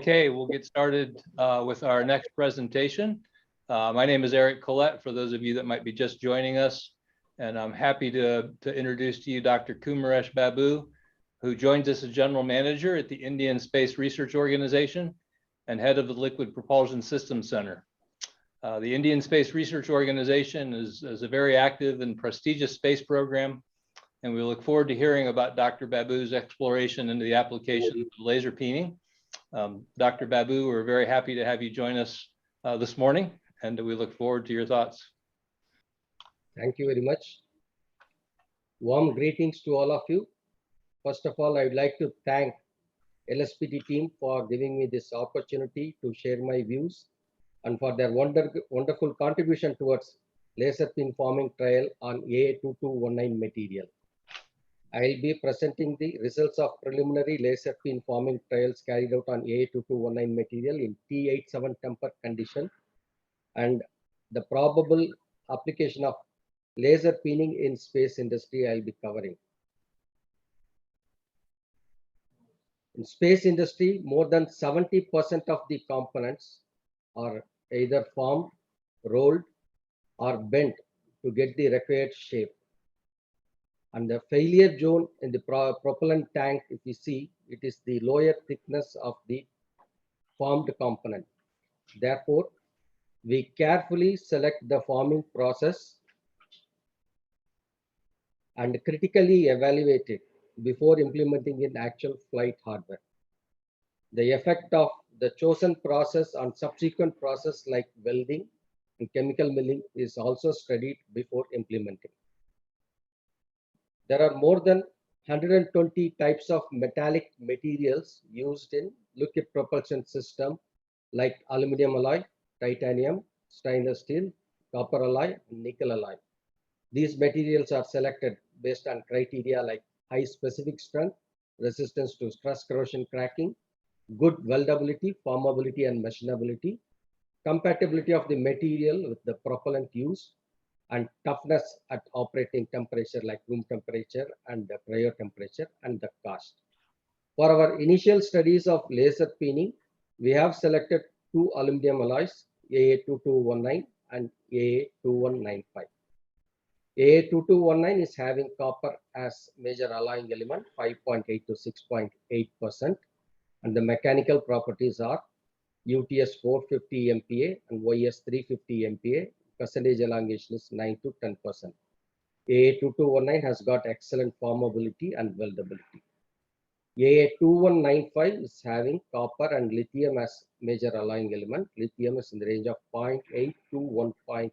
Okay, we'll get started with our next presentation. My name is Eric Collette, for those of you that might be just joining us, and I'm happy to introduce to you Dr. Kumaresh Babu, who joins us as General Manager at the Indian Space Research Organization and head of the Liquid Propulsion Systems Center. The Indian Space Research Organization is a very active and prestigious space program, and we look forward to hearing about Dr. Babu's exploration into the application of laser peening. Dr. Babu, we're very happy to have you join us this morning, and we look forward to your thoughts. Thank you very much. Warm greetings to all of you. First of all, I would like to thank LSPT team for giving me this opportunity to share my views and for their wonderful contribution towards laser peen forming trial on AA2219 material. I will be presenting the results of preliminary laser peen forming trials carried out on AA2219 material in T87 temper condition and the probable application of laser peening in space industry I will be covering. In space industry, more than 70% of the components are either formed, rolled, or bent to get the required shape. And the failure zone in the propellant tank, if you see, it is the lower thickness of the formed component. Therefore, we carefully select the forming process and critically evaluate it before implementing in actual flight hardware. The effect of the chosen process on subsequent process like welding and chemical milling is also studied before implementing. There are more than 120 types of metallic materials used in liquid propulsion system like aluminum alloy, titanium, stainless steel, copper alloy, and nickel alloy. These materials are selected based on criteria like high specific strength, resistance to stress corrosion cracking, good weldability, formability, and machinability, compatibility of the material with the propellant used, and toughness at operating temperature like room temperature and the prior temperature, and the cost. For our initial studies of laser peening, we have selected two aluminum alloys, AA2219 and AA2195. AA2219 is having copper as major alloying element, 5.8 to 6.8%, and the mechanical properties are UTS 450 MPa and YS 350 MPa. Percentage elongation is 9 to 10%. AA2219 has got excellent formability and weldability. AA2195 is having copper and lithium as major alloying element. Lithium is in the range of 0.8 to 1.2%.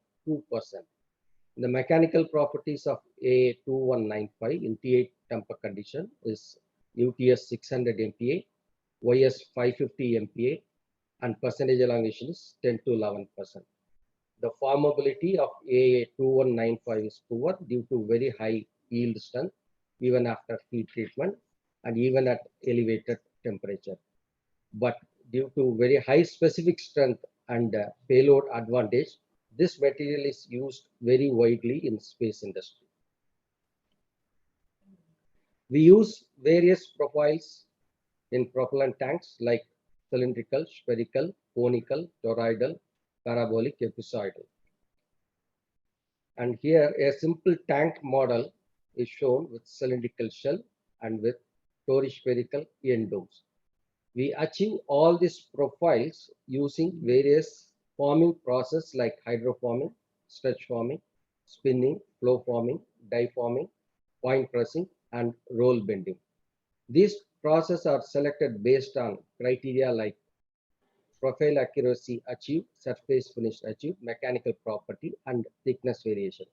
The mechanical properties of AA2195 in T8 temper condition is UTS 600 MPa, YS 550 MPa, and percentage elongation is 10 to 11%. The formability of AA2195 is poor due to very high yield strength even after heat treatment and even at elevated temperature. But due to very high specific strength and payload advantage, this material is used very widely in space industry. We use various profiles in propellant tanks like cylindrical, spherical, conical, toroidal, parabolic, ellipsoidal. And here a simple tank model is shown with cylindrical shell and with toruspherical end domes. We achieve all these profiles using various forming process like hydroforming, stretch forming, spinning, flow forming, die forming, point pressing, and roll bending. These processes are selected based on criteria like profile accuracy achieved, surface finish achieved, mechanical property, and thickness variation.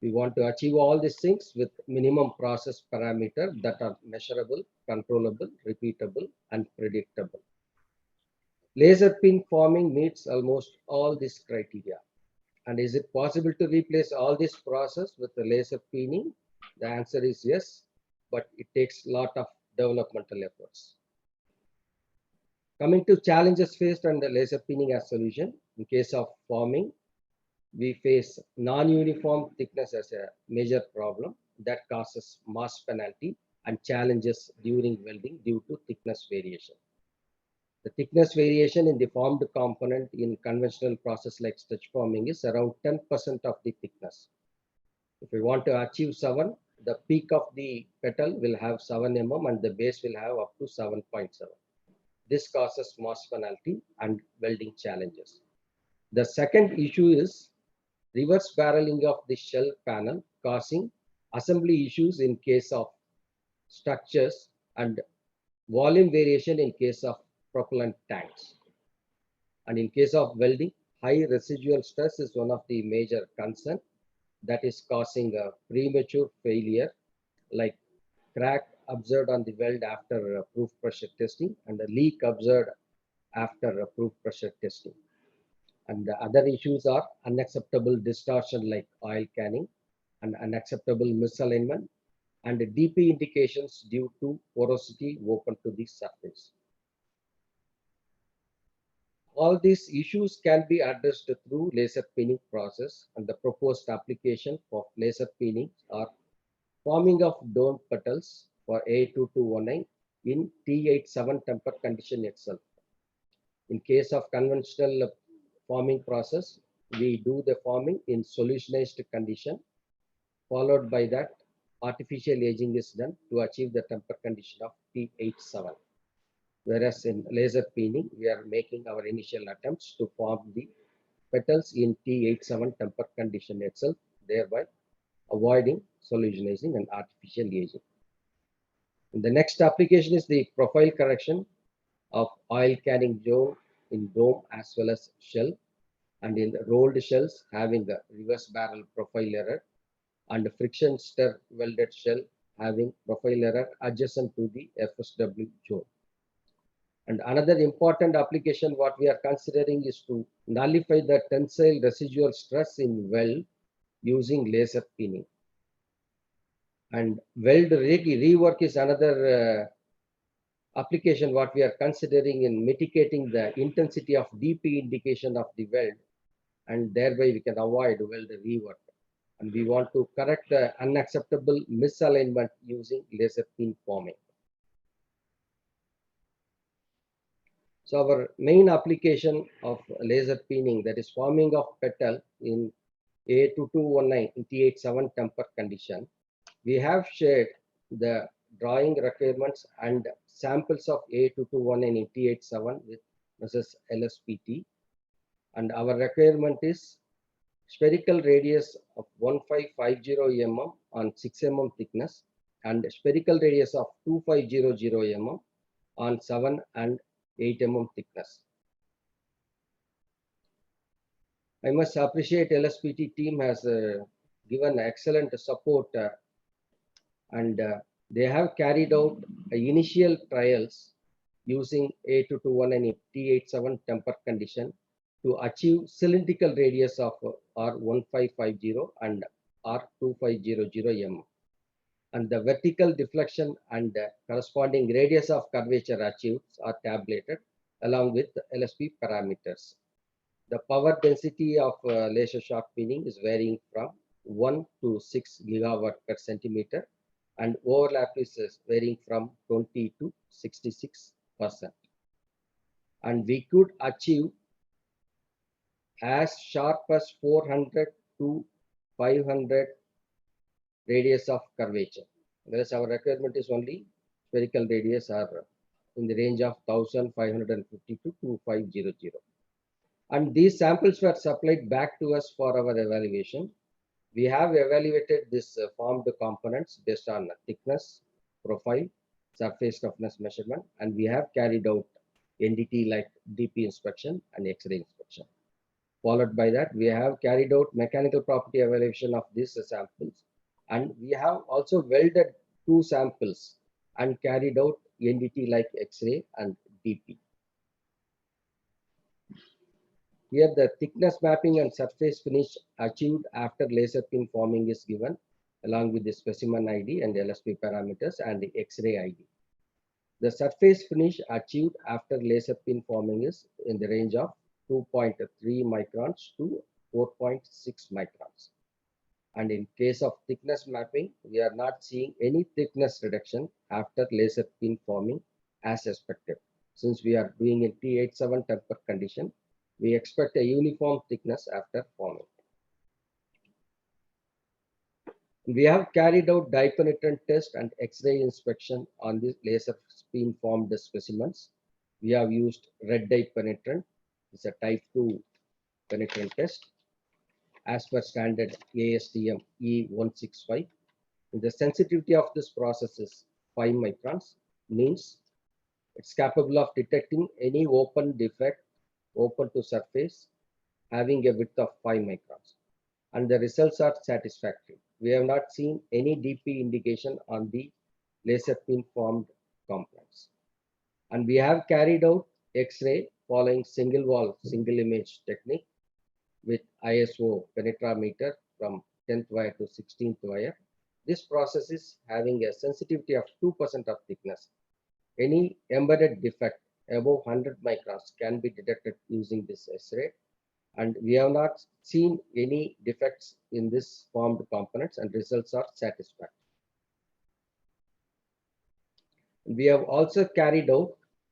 We want to achieve all these things with minimum process parameter that are measurable, controllable, repeatable, and predictable. Laser peen forming meets almost all these criteria. And is it possible to replace all this process with the laser peening? The answer is yes, but it takes a lot of developmental efforts. Coming to challenges faced under laser peening as solution, in case of forming, we face non-uniform thickness as a major problem that causes mass penalty and challenges during welding due to thickness variation. The thickness variation in the formed component in conventional process like stretch forming is around 10% of the thickness. If we want to achieve 7, the peak of the petal will have 7 mm and the base will have up to 7.7. This causes mass penalty and welding challenges. The second issue is reverse barreling of the shell panel, causing assembly issues in case of structures and volume variation in case of propellant tanks. And in case of welding, high residual stress is one of the major concerns that is causing a premature failure, like crack observed on the weld after proof pressure testing and a leak observed after proof pressure testing. And the other issues are unacceptable distortion like oil canning and unacceptable misalignment and DP indications due to porosity open to the surface. All these issues can be addressed through laser peening process, and the proposed application for laser peening are forming of dome petals for AA2219 in T87 temper condition itself. In case of conventional forming process, we do the forming in solutionized condition, followed by that artificial aging is done to achieve the temper condition of T87. Whereas in laser peening, we are making our initial attempts to form the petals in T87 temper condition itself, thereby avoiding solutionizing and artificial aging. And the next application is the profile correction of oil canning zone in dome as well as shell, and in rolled shells having a reverse barrel profile error, and friction stir welded shell having profile error adjacent to the FSW zone. And another important application what we are considering is to nullify the tensile residual stress in weld using laser peening. And weld rework is another application what we are considering in mitigating the intensity of DP indication of the weld, and thereby we can avoid weld rework. And we want to correct the unacceptable misalignment using laser peen forming. So our main application of laser peening, that is forming of petal in AA2219 in T87 temper condition, we have shared the drawing requirements and samples of AA2219 in T87 with Mrs. LSPT. And our requirement is spherical radius of 1550 mm on 6 mm thickness and spherical radius of 2500 mm on 7 and 8 mm thickness. I must appreciate LSPT team has given excellent support and they have carried out initial trials using AA2219 T87 temper condition to achieve cylindrical radius of R1550 and R2500 mm. And the vertical deflection and corresponding radius of curvature achieved are tabulated along with LSP parameters. The power density of laser shock peening is varying from 1 to 6 gigawatt per centimeter, and overlap is varying from 20 to 66%. And we could achieve as sharp as 400 to 500 radius of curvature, whereas our requirement is only spherical radius are in the range of 1550 to 2500. And these samples were supplied back to us for our evaluation. We have evaluated this formed components based on thickness, profile, surface roughness measurement, and we have carried out NDT like DP inspection and X-ray inspection. Followed by that, we have carried out mechanical property evaluation of these samples, and we have also welded 2 samples and carried out NDT like X-ray and DP. Here the thickness mapping and surface finish achieved after laser peen forming is given along with the specimen ID and LSP parameters and the X-ray ID. The surface finish achieved after laser peen forming is in the range of 2.3 microns to 4.6 microns. And in case of thickness mapping, we are not seeing any thickness reduction after laser peen forming as expected. since we are doing in T87 temper condition, we expect a uniform thickness after forming. We have carried out dye penetrant test and X-ray inspection on the laser spin formed specimens. We have used red dye penetrant. It's a type 2 penetrant test as per standard ASTM E165. The sensitivity of this process is 5 microns, means it's capable of detecting any open defect open to surface having a width of 5 microns. And the results are satisfactory. We have not seen any DP indication on the laser pin formed components. And we have carried out X-ray following single wall, single image technique with ISO penetrometer from 10th wire to 16th wire. This process is having a sensitivity of 2% of thickness. Any embedded defect above 100 microns can be detected using this X-ray. And we have not seen any defects in this formed components, and results are satisfactory. We have also carried out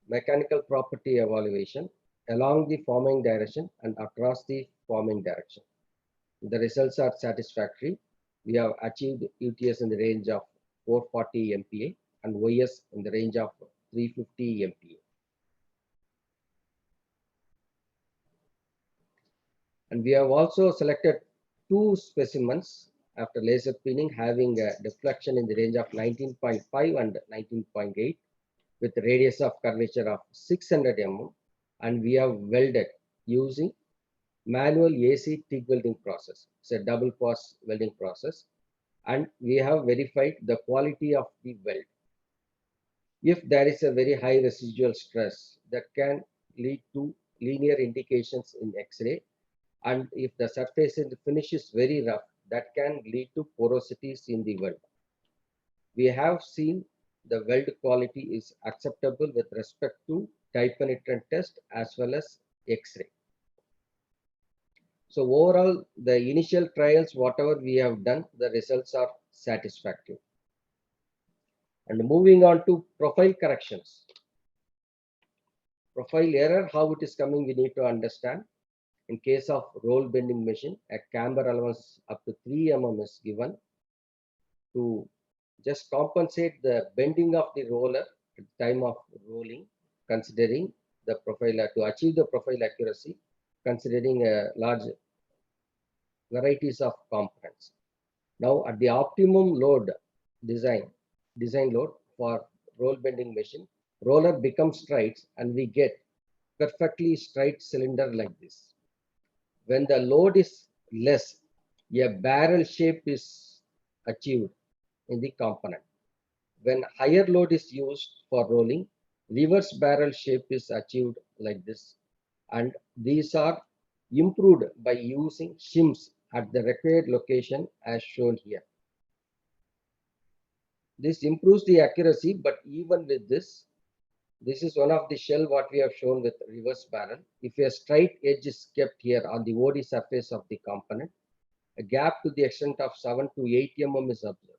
mechanical property evaluation along the forming direction and across the forming direction. The results are satisfactory. We have achieved UTS in the range of 440 MPa and YS in the range of 350 MPa. And we have also selected 2 specimens after laser peening having a deflection in the range of 19.5 and 19.8 with a radius of curvature of 600 mm, and we have welded using manual AC TIG welding process. It's a double pass welding process, and we have verified the quality of the weld. If there is a very high residual stress, that can lead to linear indications in X-ray, and if the surface in the finish is very rough, that can lead to porosities in the weld. We have seen the weld quality is acceptable with respect to dye penetrant test as well as X-ray. So overall, the initial trials, whatever we have done, the results are satisfactory. And moving on to profile corrections. Profile error, how it is coming, we need to understand. In case of roll bending machine, a camber allowance up to 3 mm is given to just compensate the bending of the roller at the time of rolling, considering the profile to achieve the profile accuracy, considering a large varieties of components. Now, at the optimum load design load for roll bending machine, roller becomes straight and we get perfectly straight cylinder like this. When the load is less, a barrel shape is achieved in the component. When higher load is used for rolling, reverse barrel shape is achieved like this. And these are improved by using shims at the required location as shown here. This improves the accuracy, but even with this, this is one of the shell what we have shown with reverse barrel. If a straight edge is kept here on the OD surface of the component, a gap to the extent of 7 to 8 mm is observed.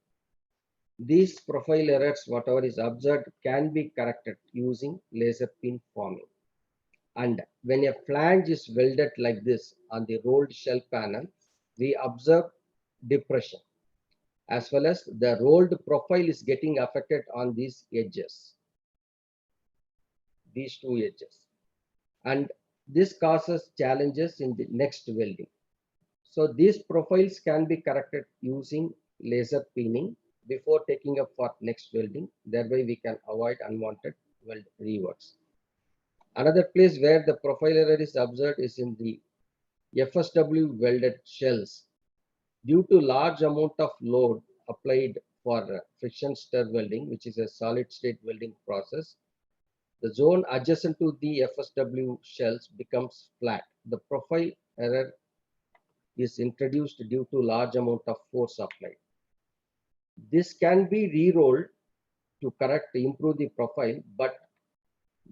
These profile errors, whatever is observed, can be corrected using laser pin forming. And when a flange is welded like this on the rolled shell panel, we observe depression, as well as the rolled profile is getting affected on these edges, these 2 edges. And this causes challenges in the next welding. So these profiles can be corrected using laser peening before taking up for next welding. Thereby we can avoid unwanted weld reworks. Another place where the profile error is observed is in the FSW welded shells. Due to large amount of load applied for friction stir welding, which is a solid state welding process, the zone adjacent to the FSW shells becomes flat. The profile error is introduced due to large amount of force applied. This can be re-rolled to improve the profile, but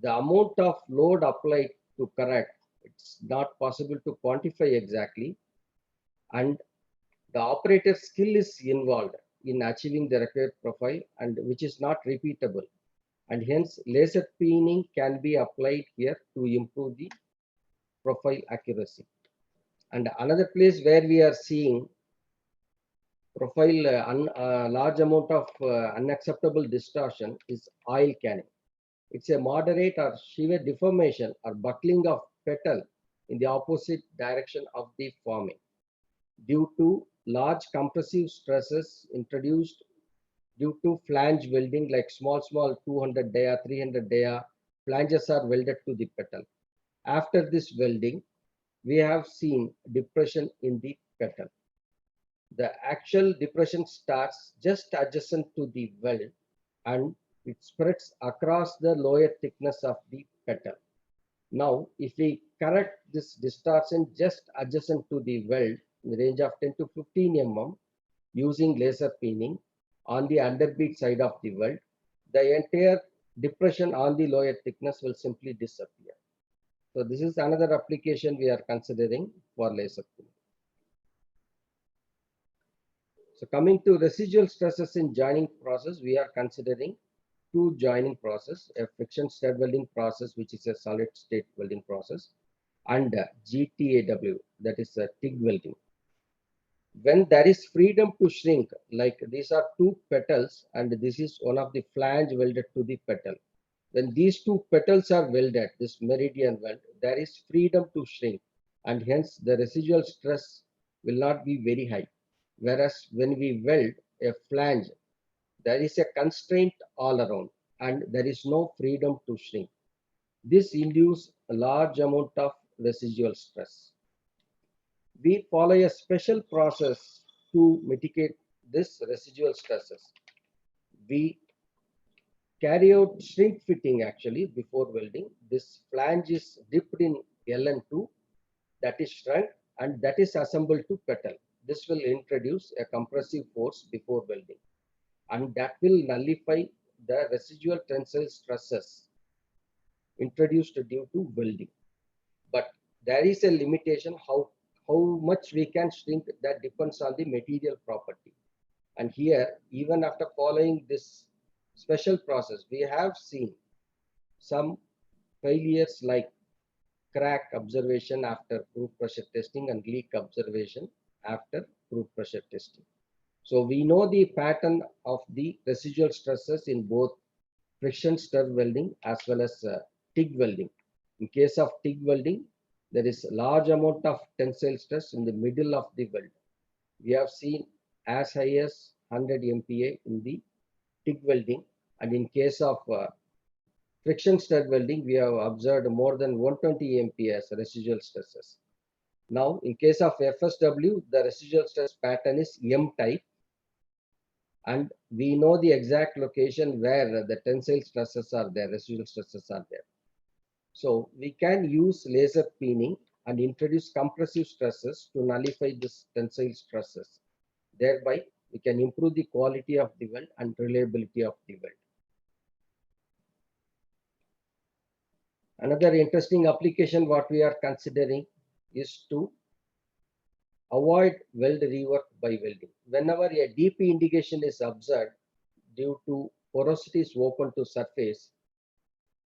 the amount of load applied to correct, it's not possible to quantify exactly, and the operator's skill is involved in achieving the required profile, and which is not repeatable. and hence laser peening can be applied here to improve the profile accuracy. And another place where we are seeing profile large amount of unacceptable distortion is oil canning. It's a moderate or severe deformation or buckling of petal in the opposite direction of the forming due to large compressive stresses introduced due to flange welding, like small 200 dia, 300 dia flanges are welded to the petal. After this welding, we have seen depression in the petal. The actual depression starts just adjacent to the weld and it spreads across the lower thickness of the petal. Now, if we correct this distortion just adjacent to the weld in the range of 10 to 15 mm using laser peening on the underbead side of the weld, the entire depression on the lower thickness will simply disappear. So this is another application we are considering for laser peening. So coming to residual stresses in joining process, we are considering two joining process, a friction stud welding process, which is a solid state welding process, and GTAW, that is a TIG welding. When there is freedom to shrink, like these are two petals and this is one of the flange welded to the petal. When these two petals are welded, this meridian weld, there is freedom to shrink and hence the residual stress will not be very high. Whereas when we weld a flange, there is a constraint all around and there is no freedom to shrink. This induces a large amount of residual stress. We follow a special process to mitigate this residual stresses. We carry out shrink fitting actually before welding. This flange is dipped in LN2, that is shrunk and that is assembled to petal. This will introduce a compressive force before welding and that will nullify the residual tensile stresses introduced due to welding. But there is a limitation how much we can shrink, that depends on the material property. And here, even after following this special process, we have seen some failures like crack observation after proof pressure testing and leak observation after proof pressure testing. So we know the pattern of the residual stresses in both friction stir welding as well as TIG welding. In case of TIG welding, there is a large amount of tensile stress in the middle of the weld. We have seen as high as 100 MPa in the TIG welding, and in case of friction stud welding, we have observed more than 120 MPa as residual stresses. Now, in case of FSW, the residual stress pattern is M type, and we know the exact location where the tensile stresses are there, residual stresses are there. So we can use laser peening and introduce compressive stresses to nullify this tensile stresses. Thereby, we can improve the quality of the weld and reliability of the weld. Another interesting application what we are considering is to avoid weld rework by welding. Whenever a DP indication is observed due to porosity is open to surface,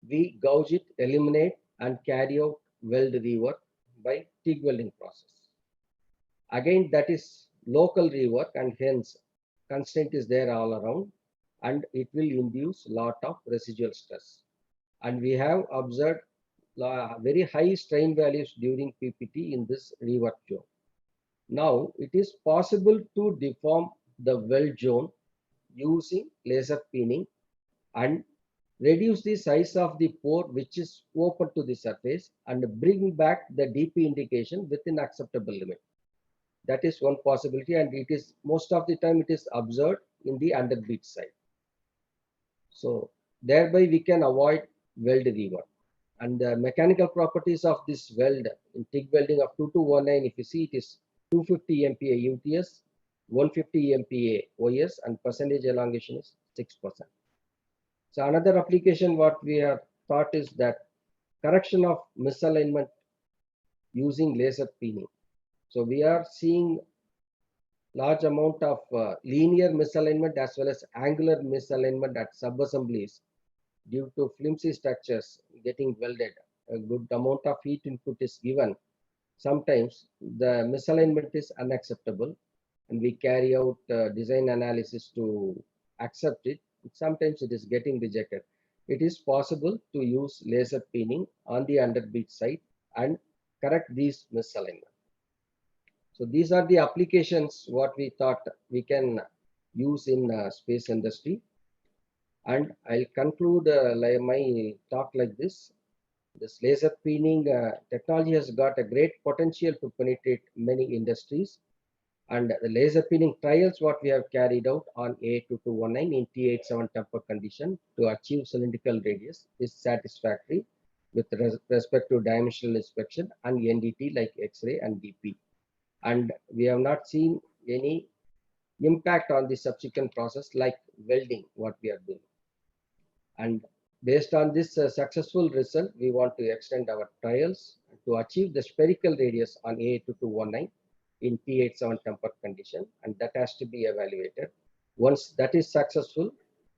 we gouge it, eliminate and carry out weld rework by TIG welding process. Again, that is local rework and hence constraint is there all around and it will induce lot of residual stress. And we have observed very high strain values during PPT in this rework zone. Now, it is possible to deform the weld zone using laser peening and reduce the size of the pore which is open to the surface and bring back the DP indication within acceptable limit. That is one possibility, and it is most of the time it is observed in the underbead side. So thereby we can avoid weld rework. And the mechanical properties of this weld in TIG welding of 2219, if you see, it is 250 MPa UTS, 150 MPa OS, and percentage elongation is 6%. So another application what we have thought is that correction of misalignment using laser peening. So we are seeing large amount of linear misalignment as well as angular misalignment at sub-assemblies due to flimsy structures getting welded, a good amount of heat input is given. Sometimes the misalignment is unacceptable and we carry out design analysis to accept it. Sometimes it is getting rejected. It is possible to use laser peening on the underbeat side and correct these misalignment. So these are the applications what we thought we can use in space industry. And I'll conclude my talk like this. This laser peening technology has got a great potential to penetrate many industries. And the laser peening trials what we have carried out on AA2219 in T87 temper condition to achieve cylindrical radius is satisfactory with respect to dimensional inspection and NDT like X-ray and DP. And we have not seen any impact on the subsequent process like welding what we are doing. And based on this successful result, we want to extend our trials to achieve the spherical radius on AA2219 in T87 tempered condition, and that has to be evaluated. Once that is successful,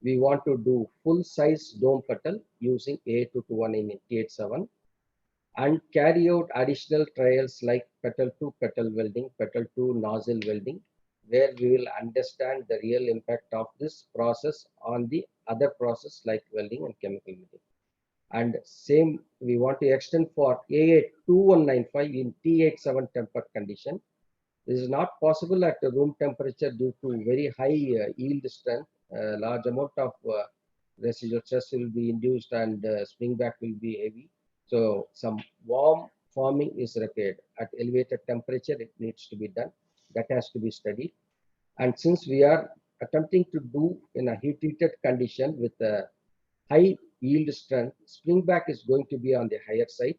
we want to do full size dome petal using AA2219 in T87 and carry out additional trials like petal to petal welding, petal to nozzle welding, where we will understand the real impact of this process on the other process like welding and chemical meeting. And same we want to extend for AA2195 in T87 tempered condition. This is not possible at the room temperature due to very high yield strength. Large amount of residual stress will be induced and spring back will be heavy. So some warm forming is required at elevated temperature. It needs to be done. That has to be studied. And since we are attempting to do in a heat treated condition with a high yield strength, spring back is going to be on the higher side.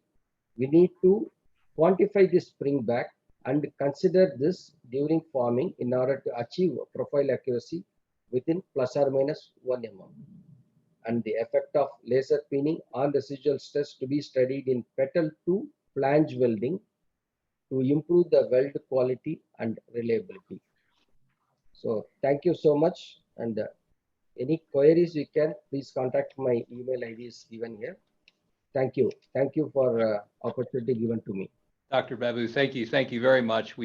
We need to quantify this spring back and consider this during forming in order to achieve profile accuracy within plus or minus 1 mm. And the effect of laser peening on residual stress to be studied in petal to flange welding to improve the weld quality and reliability. So thank you so much. And any queries you can please contact my email ID is given here. Thank you. Thank you for opportunity given to me. Dr. Babu, thank you. Thank you very much. We